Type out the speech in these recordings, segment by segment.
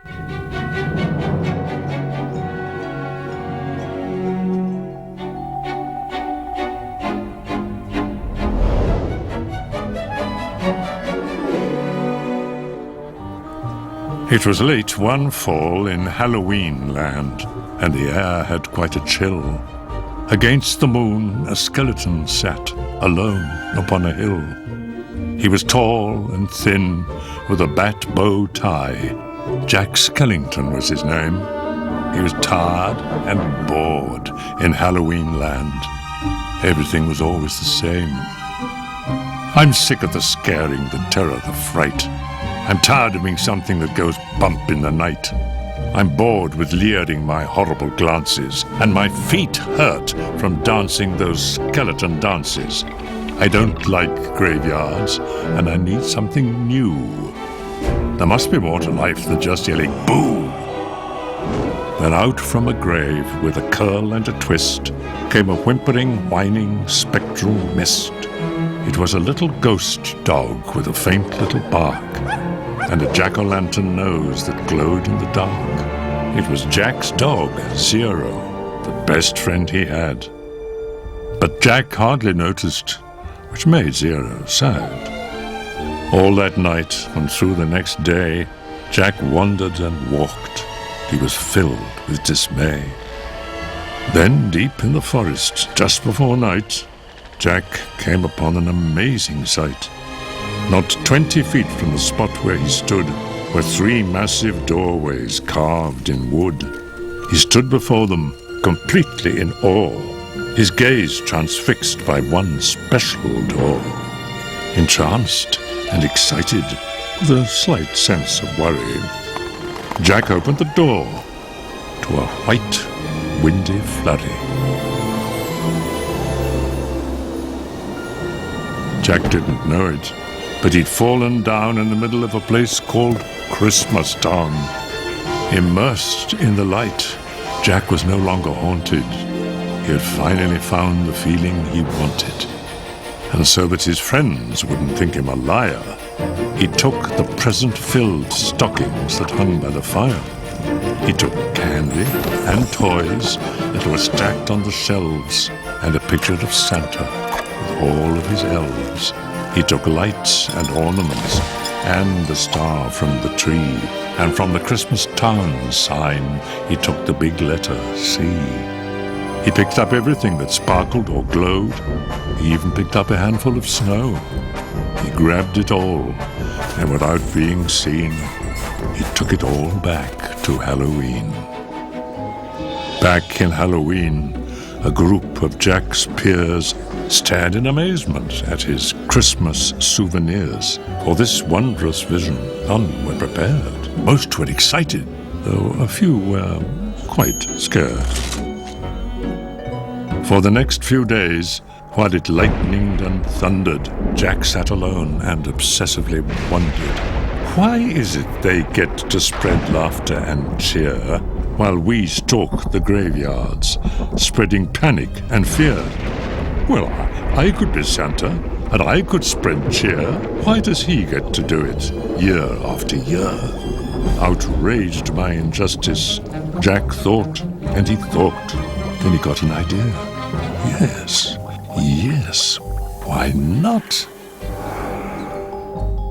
It was late one fall in Halloween land, and the air had quite a chill. Against the moon a skeleton sat, alone upon a hill. He was tall and thin, with a bat bow tie. Jack Skellington was his name. He was tired and bored in Halloween land. Everything was always the same. I'm sick of the scaring, the terror, the fright. I'm tired of being something that goes bump in the night. I'm bored with leering my horrible glances, and my feet hurt from dancing those skeleton dances. I don't like graveyards, and I need something new. There must be more to life than just yelling boo. Then out from a grave with a curl and a twist came a whimpering, whining, spectral mist. It was a little ghost dog with a faint little bark, and a jack-o'-lantern nose that glowed in the dark. It was Jack's dog, Zero, the best friend he had. But Jack hardly noticed, which made Zero sad. All that night and through the next day, Jack wandered and walked. He was filled with dismay. Then, deep in the forest, just before night, Jack came upon an amazing sight. Not 20 feet from the spot where he stood were 3 massive doorways carved in wood. He stood before them, completely in awe, his gaze transfixed by one special door. Entranced and excited, with a slight sense of worry, Jack opened the door to a white, windy flurry. Jack didn't know it, but he'd fallen down in the middle of a place called Christmas Town. Immersed in the light, Jack was no longer haunted. He had finally found the feeling he wanted. And so that his friends wouldn't think him a liar, he took the present-filled stockings that hung by the fire. He took candy and toys that were stacked on the shelves, and a picture of Santa with all of his elves. He took lights and ornaments, and the star from the tree, and from the Christmas Town sign he took the big letter C. He picked up everything that sparkled or glowed. He even picked up a handful of snow. He grabbed it all, and without being seen, he took it all back to Halloween. Back in Halloween, a group of Jack's peers stared in amazement at his Christmas souvenirs. For this wondrous vision, none were prepared. Most were excited, though a few were quite scared. For the next few days, while it lightened and thundered, Jack sat alone and obsessively wondered, why is it they get to spread laughter and cheer while we stalk the graveyards, spreading panic and fear? Well, I could be Santa, and I could spread cheer. Why does he get to do it year after year? Outraged by injustice, Jack thought and he thought. Then he got an idea. Yes, why not?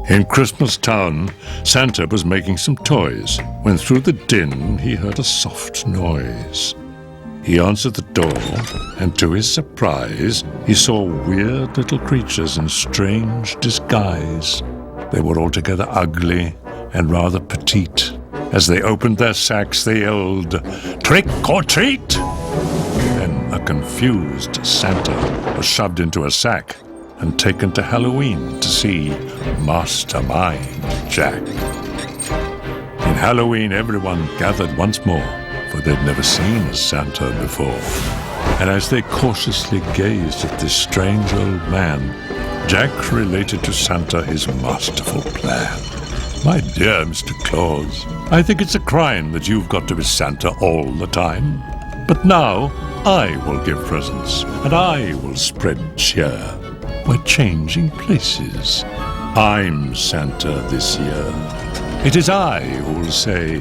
In Christmas Town, Santa was making some toys when through the din he heard a soft noise. He answered the door, and to his surprise, he saw weird little creatures in strange disguise. They were altogether ugly and rather petite. As they opened their sacks, they yelled, "Trick or treat!" Then a confused Santa was shoved into a sack and taken to Halloween to see Mastermind Jack. In Halloween, everyone gathered once more, for they'd never seen a Santa before. And as they cautiously gazed at this strange old man, Jack related to Santa his masterful plan. "My dear Mr. Claus, I think it's a crime that you've got to be Santa all the time. But now I will give presents, and I will spread cheer. We're changing places. I'm Santa this year, It is I who'll say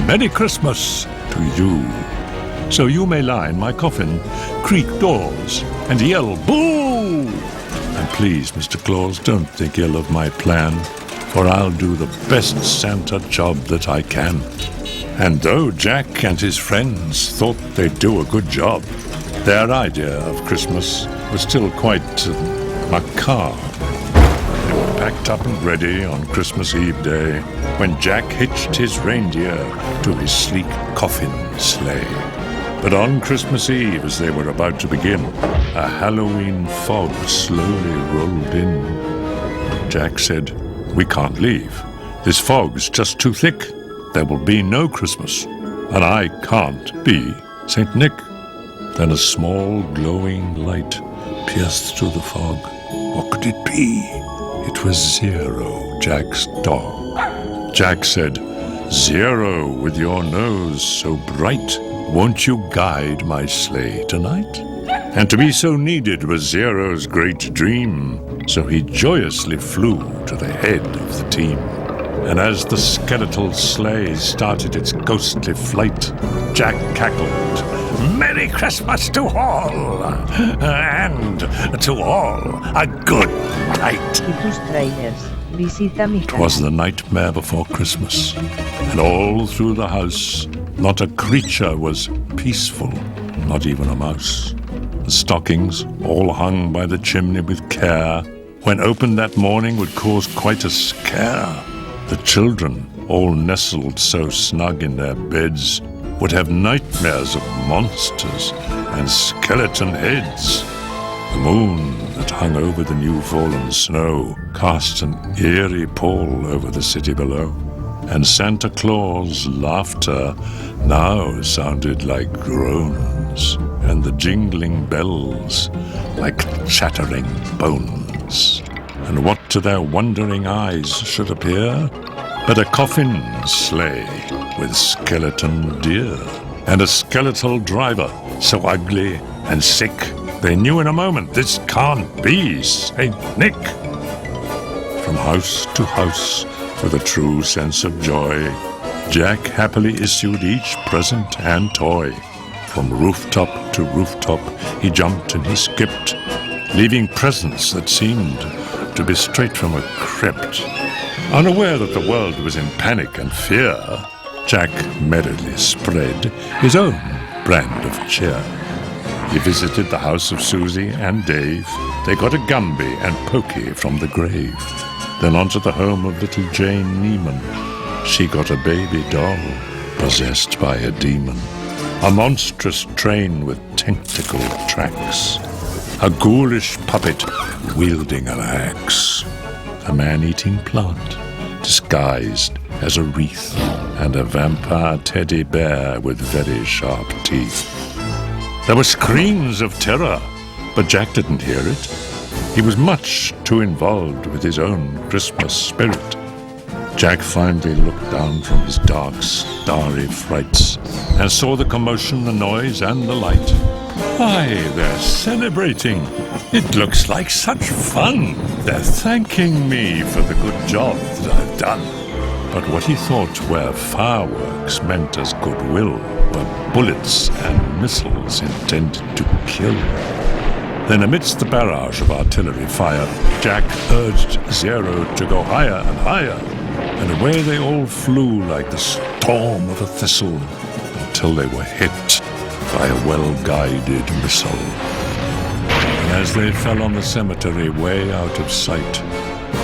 Merry Christmas to you. So you may lie in my coffin, creak doors, and yell boo! And please, Mr. Claus, don't think ill of my plan, for I'll do the best Santa job that I can. And though Jack and his friends thought they'd do a good job, their idea of Christmas was still quite macabre. They were packed up and ready on Christmas Eve day when Jack hitched his reindeer to his sleek coffin sleigh. But on Christmas Eve, as they were about to begin, a Halloween fog slowly rolled in. Jack said, "We can't leave. This fog's just too thick. There will be no Christmas, and I can't be Saint Nick." Then a small glowing light pierced through the fog. What could it be? It was Zero, Jack's dog. Jack said, "Zero, with your nose so bright, won't you guide my sleigh tonight?" And to be so needed was Zero's great dream, so he joyously flew to the head of the team. And as the skeletal sleigh started its ghostly flight, Jack cackled, "Merry Christmas to all, and to all a good night." It was the nightmare before Christmas, and all through the house, not a creature was peaceful, not even a mouse. The stockings, all hung by the chimney with care, when opened that morning would cause quite a scare. The children, all nestled so snug in their beds, would have nightmares of monsters and skeleton heads. The moon that hung over the new-fallen snow cast an eerie pall over the city below, and Santa Claus' laughter now sounded like groans, and the jingling bells like chattering bones. And what to their wondering eyes should appear but a coffin sleigh with skeleton deer, and a skeletal driver so ugly and sick they knew in a moment this can't be Saint Nick. From house to house, with a true sense of joy, Jack happily issued each present and toy. From rooftop to rooftop he jumped and he skipped, leaving presents that seemed to be straight from a crypt. Unaware that the world was in panic and fear, Jack merrily spread his own brand of cheer. He visited the house of Susie and Dave. They got a Gumby and Pokey from the grave. Then onto the home of little Jane Neiman. She got a baby doll possessed by a demon, a monstrous train with tentacle tracks, a ghoulish puppet wielding an axe, a man-eating plant disguised as a wreath, and a vampire teddy bear with very sharp teeth. There were screams of terror, but Jack didn't hear it. He was much too involved with his own Christmas spirit. Jack finally looked down from his dark, starry frights and saw the commotion, the noise, and the light. Why, they're celebrating. It looks like such fun. They're thanking me for the good job that I've done. But what he thought were fireworks meant as goodwill were bullets and missiles intended to kill. Then amidst the barrage of artillery fire, Jack urged Zero to go higher and higher, and away they all flew like the storm of a thistle until they were hit by a well-guided missile. And as they fell on the cemetery way out of sight,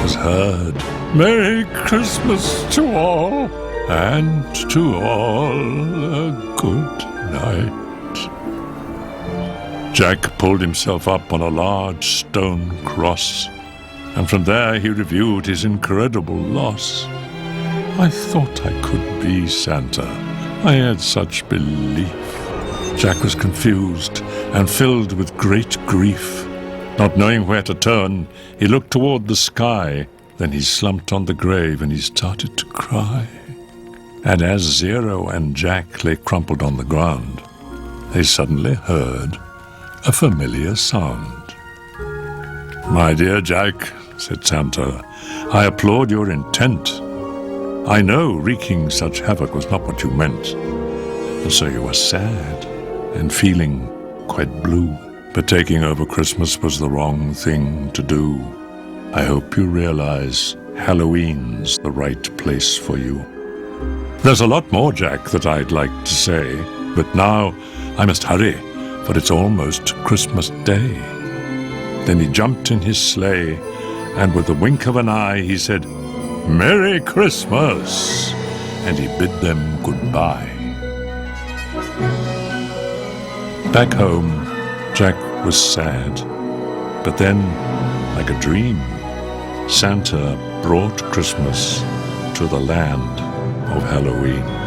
was heard, "Merry Christmas to all, and to all a good night." Jack pulled himself up on a large stone cross, and from there he reviewed his incredible loss. I thought I could be Santa. I had such belief. Jack was confused and filled with great grief. Not knowing where to turn, he looked toward the sky. Then he slumped on the grave and he started to cry. And as Zero and Jack lay crumpled on the ground, they suddenly heard a familiar sound. "My dear Jack," said Santa, "I applaud your intent, I know wreaking such havoc was not what you meant. And so you were sad and feeling quite blue. But taking over Christmas was the wrong thing to do. I hope you realize Halloween's the right place for you. There's a lot more, Jack, that I'd like to say, but now I must hurry, for it's almost Christmas Day. Then he jumped in his sleigh, and with a wink of an eye he said, "Merry Christmas!" and he bid them goodbye. Back home, Jack was sad, but then, like a dream, Santa brought Christmas to the land of Halloween.